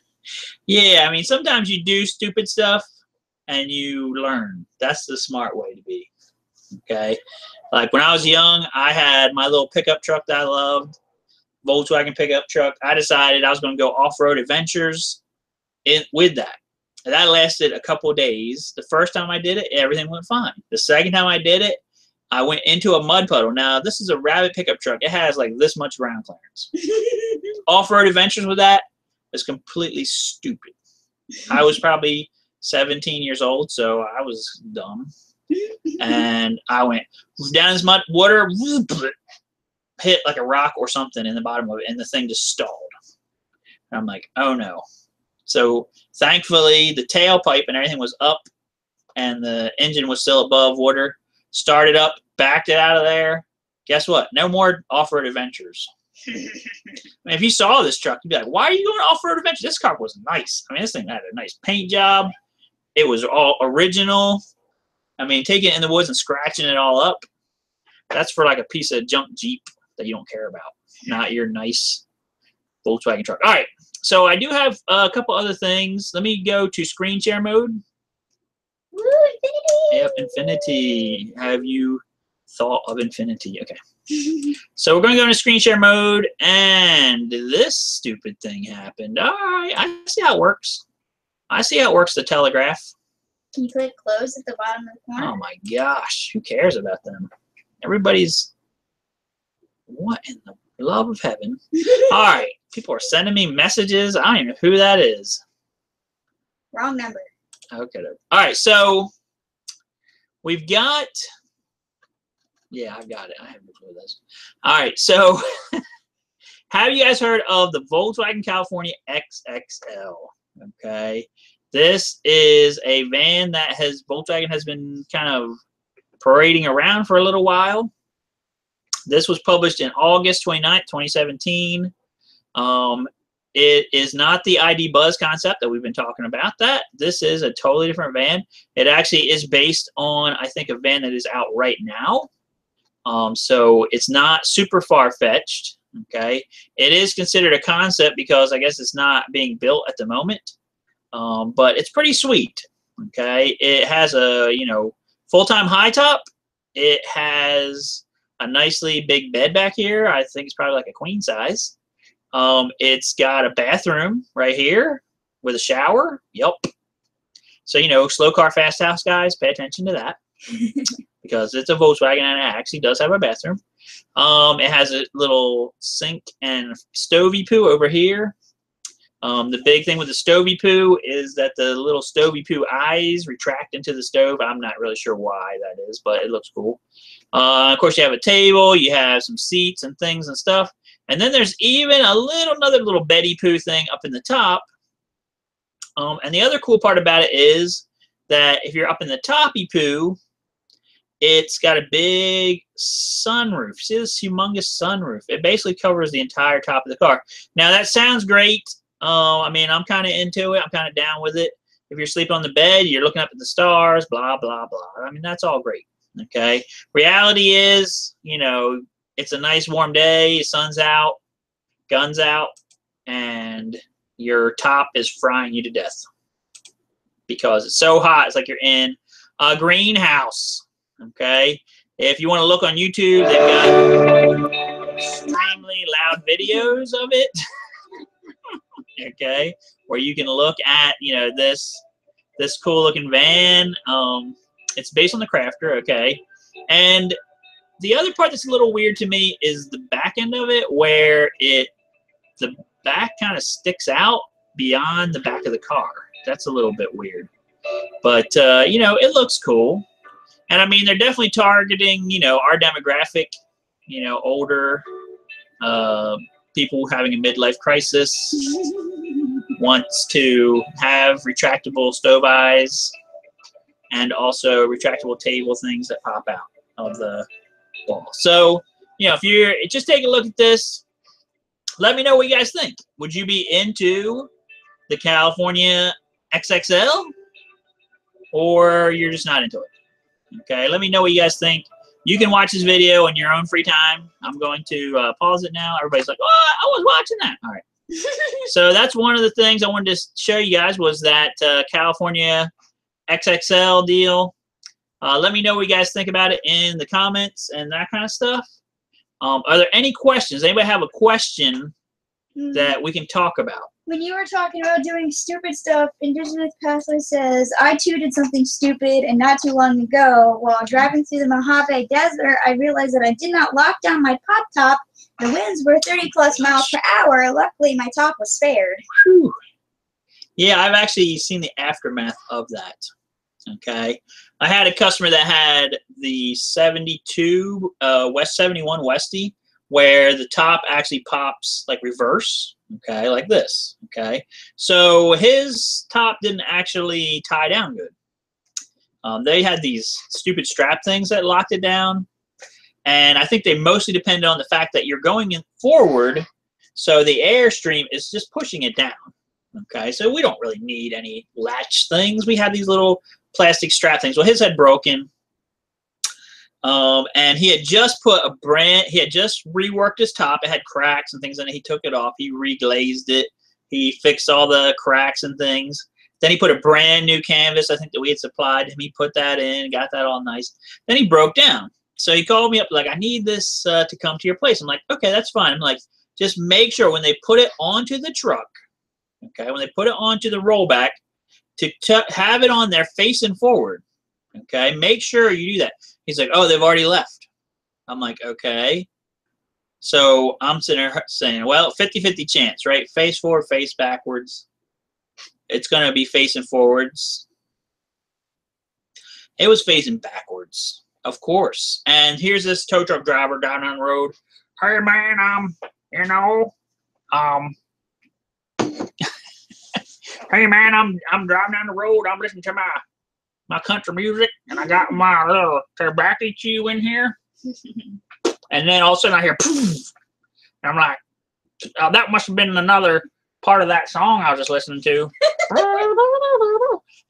Yeah, I mean, sometimes you do stupid stuff and you learn. That's the smart way to be. Okay? Like when I was young, I had my little pickup truck that I loved, Volkswagen pickup truck. I decided I was going to go off-road adventures with that. And that lasted a couple of days. The first time I did it, everything went fine. The second time I did it, I went into a mud puddle. Now, this is a Rabbit pickup truck. It has like this much ground clearance. Off-road adventures with that was completely stupid. I was probably 17 years old, so I was dumb. And I went down this mud, water, hit like a rock or something in the bottom of it, and the thing just stalled. And I'm like, oh no. So thankfully, the tailpipe and everything was up, and the engine was still above water. Started up, backed it out of there. Guess what? No more off-road adventures. I mean, if you saw this truck, you'd be like, why are you going off-road adventure? This car was nice. I mean, this thing had a nice paint job. It was all original. I mean, taking it in the woods and scratching it all up, that's for like a piece of junk Jeep that you don't care about, not your nice Volkswagen truck. All right, so I do have a couple other things. Let me go to screen share mode. Woo, infinity! Yep, infinity. Have you thought of infinity? Okay. So we're going to go into screen share mode, and this stupid thing happened. All right, I see how it works. I see how it works, the telegraph. Can you click close at the bottom of the corner? Oh my gosh, who cares about them? Everybody's, what in the love of heaven? All right, people are sending me messages. I don't even know who that is. Wrong number. Okay. All right, so we've got, yeah, I've got it. I have no clue this. All right, so have you guys heard of the Volkswagen California XXL? Okay. This is a van that Volkswagen has been kind of parading around for a little while. This was published in August 29th, 2017. It is not the ID Buzz concept that we've been talking about. This is a totally different van. It actually is based on, I think, a van that is out right now. So it's not super far-fetched. Okay. It is considered a concept because I guess it's not being built at the moment. But it's pretty sweet. Okay, it has a full-time high top. It has a nicely big bed back here. I think it's probably like a queen size. It's got a bathroom right here with a shower. Yep. So slow car fast house guys, pay attention to that because it's a Volkswagen and it actually does have a bathroom. It has a little sink and stovey poo over here. The big thing with the stovey poo is that the little stovey poo eyes retract into the stove. I'm not really sure why that is, but it looks cool. Of course, you have a table. You have some seats and things and stuff. And then there's even another little Betty Poo thing up in the top. And the other cool part about it is that if you're up in the toppy poo, it's got a big sunroof. See this humongous sunroof? It basically covers the entire top of the car. Now, that sounds great. I mean, I'm kind of into it. I'm kind of down with it. If you're sleeping on the bed, you're looking up at the stars, blah, blah, blah. I mean, that's all great, okay? Reality is, it's a nice warm day, sun's out, guns out, and your top is frying you to death because it's so hot. It's like you're in a greenhouse, okay? If you want to look on YouTube, they've got extremely loud videos of it. Okay, where you can look at this cool looking van. It's based on the Crafter, okay, and the other part that's a little weird to me is the back end of it, where the back kind of sticks out beyond the back of the car. That's a little bit weird, but it looks cool, and I mean they're definitely targeting our demographic, older people having a midlife crisis, wants to have retractable stove eyes and also retractable table things that pop out of the wall. So, if you're just take a look at this, let me know what you guys think. Would you be into the California XXL? or you're just not into it. Okay, let me know what you guys think. You can watch this video in your own free time. I'm going to pause it now. Everybody's like, oh, I was watching that. All right. So that's one of the things I wanted to show you guys was that California XXL deal. Let me know what you guys think about it in the comments and that kind of stuff. Are there any questions? Anybody have a question that we can talk about? When you were talking about doing stupid stuff, Indigenous Pathway says, I too did something stupid and not too long ago. While driving through the Mojave Desert, I realized that I did not lock down my pop top. The winds were 30+ miles per hour. Luckily, my top was spared. Whew. Yeah, I've actually seen the aftermath of that. Okay. I had a customer that had the 72 West 71 Westie where the top actually pops like reverse, okay, like this, okay. So his top didn't actually tie down good. They had these stupid strap things that locked it down, and I think they mostly depend on the fact that you're going in forward, so the airstream is just pushing it down, okay. So we don't really need any latch things. We have these little plastic strap things. Well, his had broken. And he had just he had just reworked his top. It had cracks and things in it. He took it off. He reglazed it. He fixed all the cracks and things. Then he put a brand new canvas, I think, that we had supplied him. He put that in, got that all nice. Then he broke down. So he called me up like, I need this to come to your place. I'm like, okay, that's fine. I'm like, just make sure when they put it onto the truck, okay, when they put it onto the rollback, to have it on there facing forward, okay, make sure you do that. He's like, oh, they've already left. I'm like, okay. So I'm sitting there saying, well, 50-50 chance, right? Face forward, face backwards. It's going to be facing forwards. It was facing backwards, of course. And here's this tow truck driver down on the road. Hey, man, you know, hey, man, I'm driving down the road. I'm listening to my country music, and I got my little tobacco chew in here. And then all of a sudden I hear, poof, and I'm like, oh, that must have been another part of that song I was just listening to.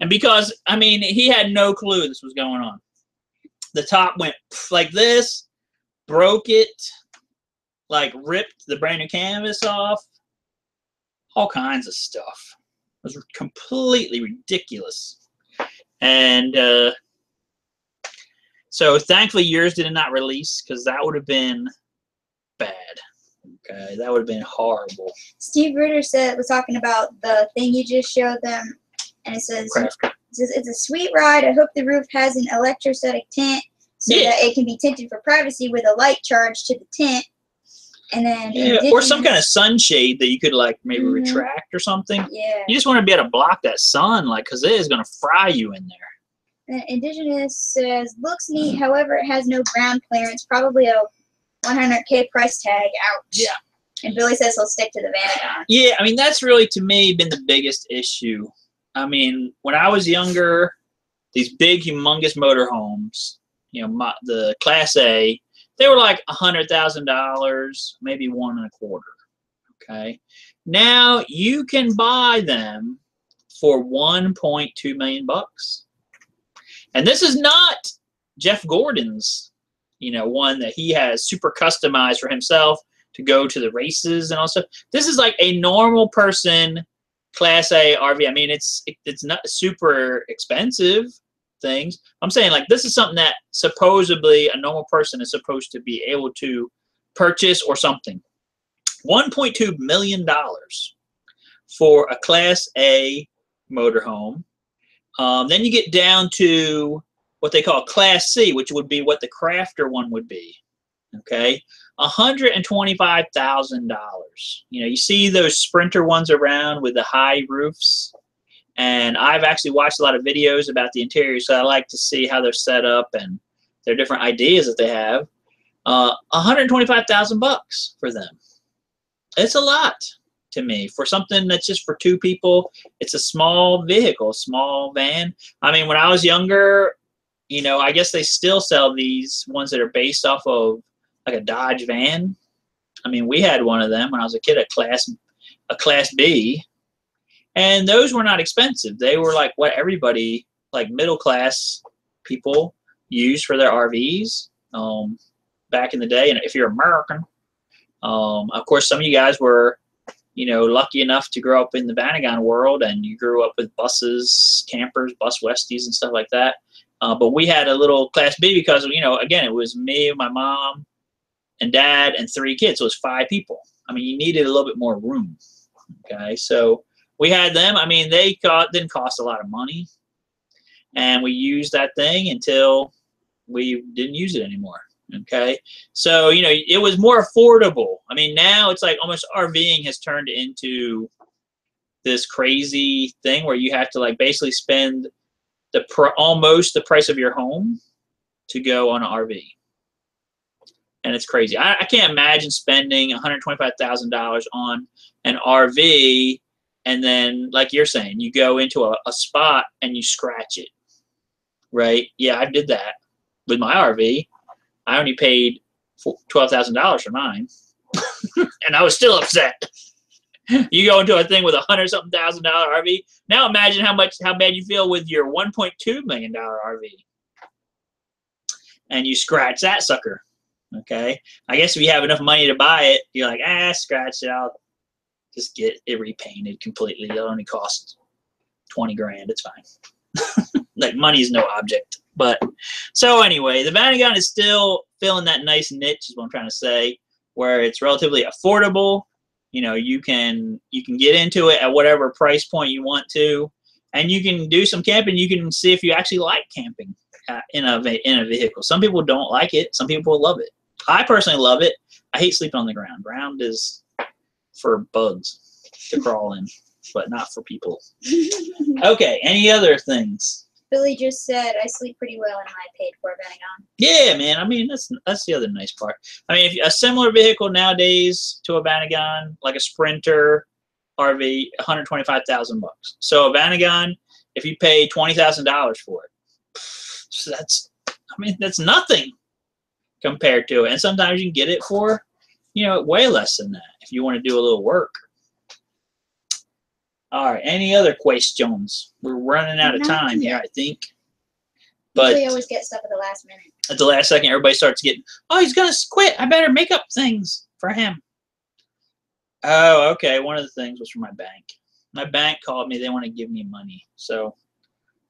And because, I mean, he had no clue this was going on. The top went like this, broke it, like ripped the brand new canvas off, all kinds of stuff. It was completely ridiculous. And so thankfully yours did not release, because that would have been bad. Okay, that would have been horrible. Steve Ritter was talking about the thing you just showed them, and it says, it's a sweet ride. I hope the roof has an electrostatic tint so that it can be tinted for privacy with a light charge to the tint. And then or some kind of sunshade that you could like maybe retract or something. Yeah. You just want to be able to block that sun, like, because it is going to fry you in there. And Indigenous says, looks neat, however, it has no ground clearance. Probably a $100K price tag. Ouch. Yeah. And Billy says he'll stick to the Vanagon. Yeah, I mean, that's really, to me, been the biggest issue. I mean, when I was younger, these big, humongous motorhomes, you know, the Class A, they were like $100,000, maybe $1.25. Okay. Now you can buy them for $1.2 million. And this is not Jeff Gordon's, you know, one that he has super customized for himself to go to the races and all stuff. This is like a normal person Class A RV. I mean, it's not super expensive things. I'm saying, like, this is something that supposedly a normal person is supposed to be able to purchase or something. $1.2 million for a Class A motorhome. Then you get down to what they call Class C, which would be what the Crafter one would be. Okay, $125,000. You know, you see those Sprinter ones around with the high roofs. And I've actually watched a lot of videos about the interior, so I like to see how they're set up and their different ideas that they have. $125,000 for them. It's a lot to me for something that's just for two people. It's a small vehicle, small van. I mean, when I was younger, you know, I guess they still sell these ones that are based off of like a Dodge van. I mean, we had one of them when I was a kid, a Class B. And those were not expensive. They were like what everybody like middle class people use for their RVs back in the day. And if you're American, of course, some of you guys were, you know, lucky enough to grow up in the Vanagon world, and you grew up with buses, campers, bus Westies, and stuff like that. But we had a little Class B because, you know, again, it was me, my mom, and dad, and 3 kids. So it was 5 people. I mean, you needed a little bit more room. Okay, so we had them. I mean, they didn't cost a lot of money, and we used that thing until we didn't use it anymore. Okay, so you know, it was more affordable. I mean, now it's like almost RVing has turned into this crazy thing where you have to like basically spend almost the price of your home to go on an RV, and it's crazy. I can't imagine spending $125,000 on an RV, and then like you're saying, you go into a spot and you scratch it, right? Yeah, I did that with my RV. I only paid $12,000 for mine, and I was still upset. You go into a thing with $100-something thousand RV. Now imagine how bad you feel with your $1.2 million RV, and you scratch that sucker. Okay, I guess if you have enough money to buy it, you're like, scratch it. I'll just get it repainted completely. It'll only cost 20 grand. It's fine. Like, money is no object. But so anyway, the Vanagon is still filling that nice niche, is what I'm trying to say, where it's relatively affordable. You know, you can get into it at whatever price point you want to, and you can do some camping. You can see if you actually like camping in a vehicle. Some people don't like it. Some people love it. I personally love it. I hate sleeping on the ground. Ground is for bugs to crawl in, but not for people. Okay, any other things? Billy just said, I sleep pretty well in my paid-for Vanagon. Yeah, man. I mean, that's the other nice part. I mean, if a similar vehicle nowadays to a Vanagon, like a Sprinter RV, $125,000. So a Vanagon, if you pay $20,000 for it, so that's nothing compared to it. And sometimes you can get it for, you know, way less than that if you want to do a little work. All right, any other questions? We're running out of time here, I think. But we always get stuff at the last minute. At the last second, everybody starts getting, oh, he's going to quit. I better make up things for him. Oh, okay. One of the things was from my bank. My bank called me. They want to give me money. So,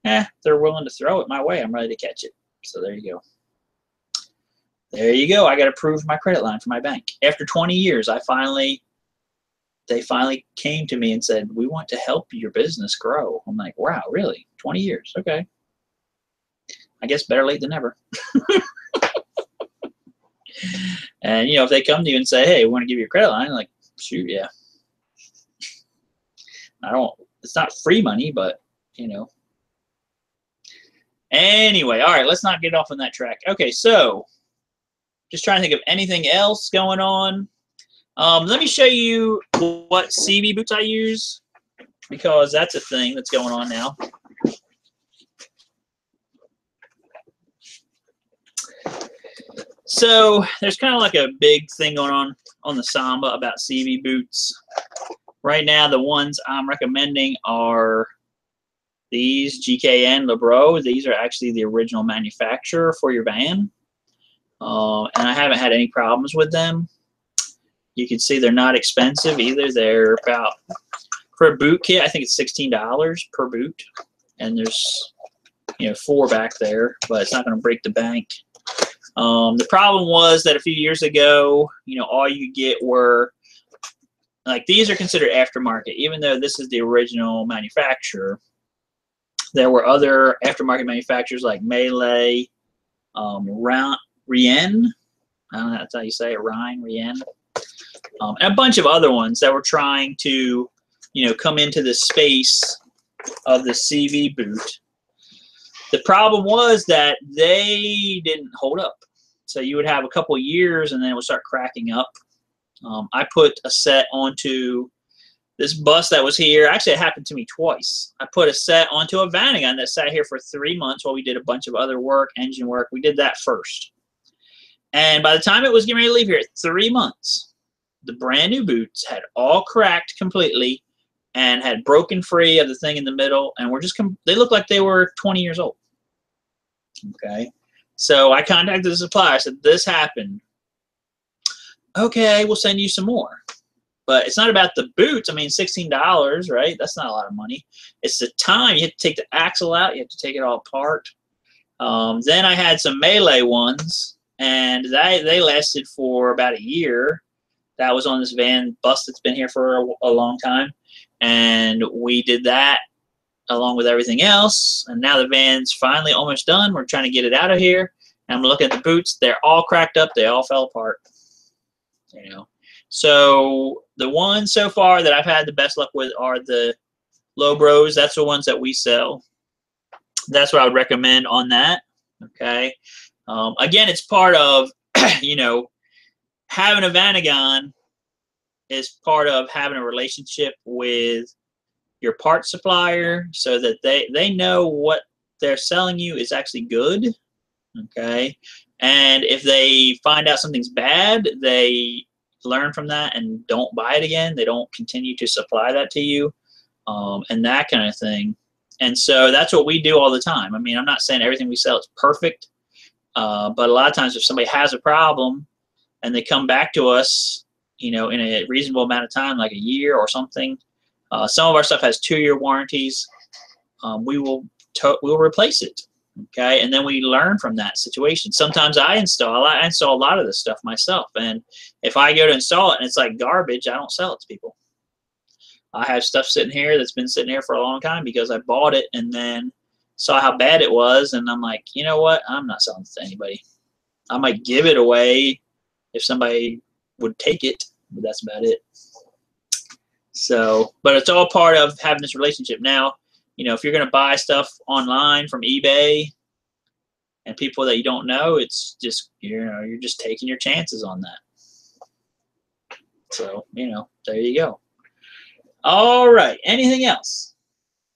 they're willing to throw it my way. I'm ready to catch it. So there you go. There you go. I got approved my credit line for my bank. After 20 years, they finally came to me and said, we want to help your business grow. I'm like, wow, really? 20 years. Okay. I guess better late than never. And, you know, if they come to you and say, hey, we want to give you a credit line, I'm like, shoot, yeah. It's not free money, but, you know. Anyway, all right, let's not get off on that track. Okay, so just trying to think of anything else going on. Let me show you what CV boots I use, because that's a thing that's going on now. So there's kind of like a big thing going on the Samba about CV boots. Right now, the ones I'm recommending are these GKN Lebro. These are actually the original manufacturer for your van. And I haven't had any problems with them. You can see they're not expensive either. They're about, for a boot kit, I think it's $16 per boot. And there's, you know, 4 back there, but it's not going to break the bank. The problem was that a few years ago, you know, all you get were, like, these are considered aftermarket, even though this is the original manufacturer. There were other aftermarket manufacturers like Melee, Rien, I don't know that's how you say it, Rien, and a bunch of other ones that were trying to, you know, come into the space of the CV boot. The problem was that they didn't hold up. So you would have a couple of years and then it would start cracking up. I put a set onto this bus that was here. Actually, it happened to me twice. I put a set onto a Vanagon that sat here for 3 months while we did a bunch of other work, engine work. We did that first. And by the time it was getting ready to leave here, 3 months, the brand new boots had all cracked completely and had broken free of the thing in the middle, and they looked like they were 20 years old. Okay, so I contacted the supplier. I said, this happened. Okay, we'll send you some more. But it's not about the boots. I mean, $16, right? That's not a lot of money. It's the time. You have to take the axle out. You have to take it all apart. Then I had some Melee ones, and they lasted for about a year. That was on this van bus that's been here for a long time. And we did that along with everything else. And now the van's finally almost done. We're trying to get it out of here. And I'm looking at the boots. They're all cracked up. They all fell apart. You know. So the ones so far that I've had the best luck with are the low bros. That's the ones that we sell. That's what I would recommend on that. Okay. Again, it's part of, you know, having a Vanagon is part of having a relationship with your parts supplier so that they know what they're selling you is actually good. Okay. And if they find out something's bad, they learn from that and don't buy it again. They don't continue to supply that to you, and that kind of thing. And so that's what we do all the time. I mean, I'm not saying everything we sell is perfect, but a lot of times if somebody has a problem and they come back to us, you know, in a reasonable amount of time, like a year or something, some of our stuff has 2-year warranties. We will replace it. Okay, and then we learn from that situation. Sometimes I install a lot of this stuff myself, and if I go to install it and it's like garbage, I don't sell it to people. I have stuff sitting here that's been sitting here for a long time because I bought it and then saw how bad it was, and I'm like, you know what? I'm not selling it to anybody. I might give it away if somebody would take it, but that's about it. So, but it's all part of having this relationship. Now, you know, if you're going to buy stuff online from eBay and people that you don't know, it's just, you know, you're just taking your chances on that. So, you know, there you go. All right. Anything else?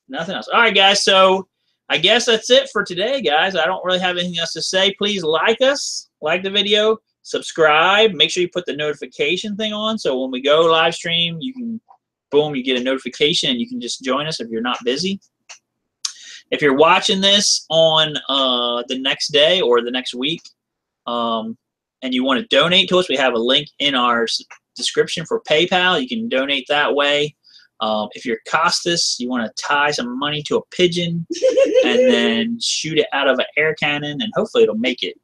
Nothing else. All right, guys. So I guess that's it for today, guys. I don't really have anything else to say. Please like us, like the video, subscribe. Make sure you put the notification thing on so when we go live stream, you can, boom, you get a notification and you can just join us if you're not busy. If you're watching this on the next day or the next week and you want to donate to us, we have a link in our description for PayPal. You can donate that way. If you're Costas, you want to tie some money to a pigeon and then shoot it out of an air cannon, and hopefully it'll make it.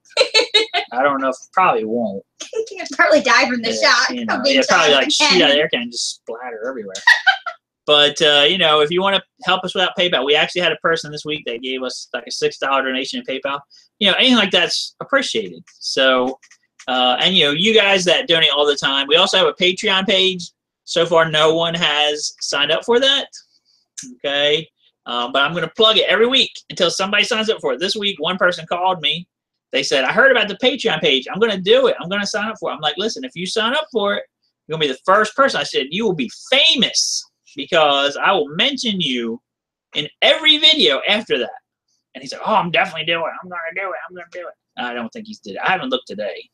I don't know if it probably won't. You'll probably die from the shot. You know, yeah, probably like shoot out of the air cannon and just splatter everywhere. But, you know, if you want to help us without PayPal, we actually had a person this week that gave us like a $6 donation in PayPal. You know, anything like that's appreciated. So, and, you know, you guys that donate all the time, we also have a Patreon page. So far, no one has signed up for that. Okay. But I'm going to plug it every week until somebody signs up for it. This week, one person called me. They said, I heard about the Patreon page. I'm going to do it. I'm going to sign up for it. I'm like, listen, if you sign up for it, you're going to be the first person. I said, you will be famous because I will mention you in every video after that. And he said, oh, I'm definitely doing it. I'm going to do it. I'm going to do it. I don't think he's did it. I haven't looked today.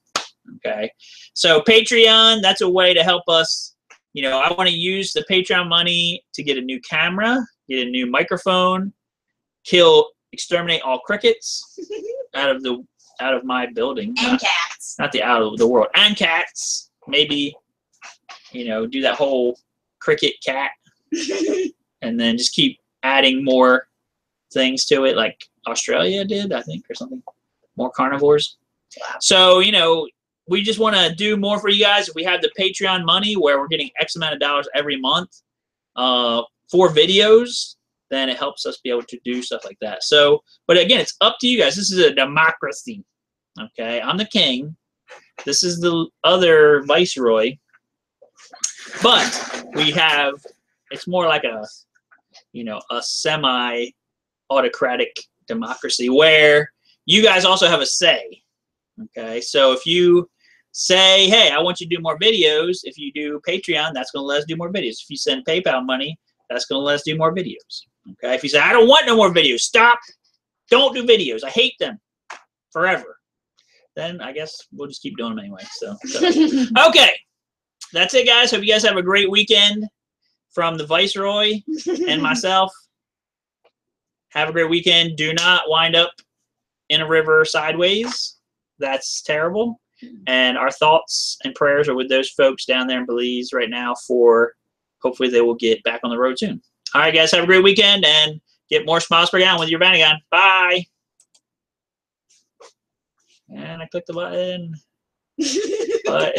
Okay. So Patreon, that's a way to help us. You know, I want to use the Patreon money to get a new camera, get a new microphone, exterminate all crickets out of my building. And cats. Not the out of the world. And cats. Maybe, you know, do that whole cricket cat. And then just keep adding more things to it like Australia did, I think, or something. More carnivores. Wow. So, you know, we just want to do more for you guys. If we have the Patreon money where we're getting X amount of dollars every month for videos, then it helps us be able to do stuff like that. So, but again, it's up to you guys. This is a democracy. Okay, I'm the king. This is the other viceroy. But we have, it's more like a, you know, a semi-autocratic democracy where you guys also have a say. Okay, so if you say, hey, I want you to do more videos, if you do Patreon, that's going to let us do more videos. If you send PayPal money, that's going to let us do more videos. Okay, if you say, I don't want no more videos, stop, don't do videos, I hate them forever, then I guess we'll just keep doing them anyway. So. Okay, that's it, guys. Hope you guys have a great weekend. from the Viceroy and myself, have a great weekend. Do not wind up in a river sideways. That's terrible. And our thoughts and prayers are with those folks down there in Belize right now for hopefully they will get back on the road soon. All right, guys, have a great weekend and get more smiles per gallon with your Vanagon. Bye. And I clicked the button. But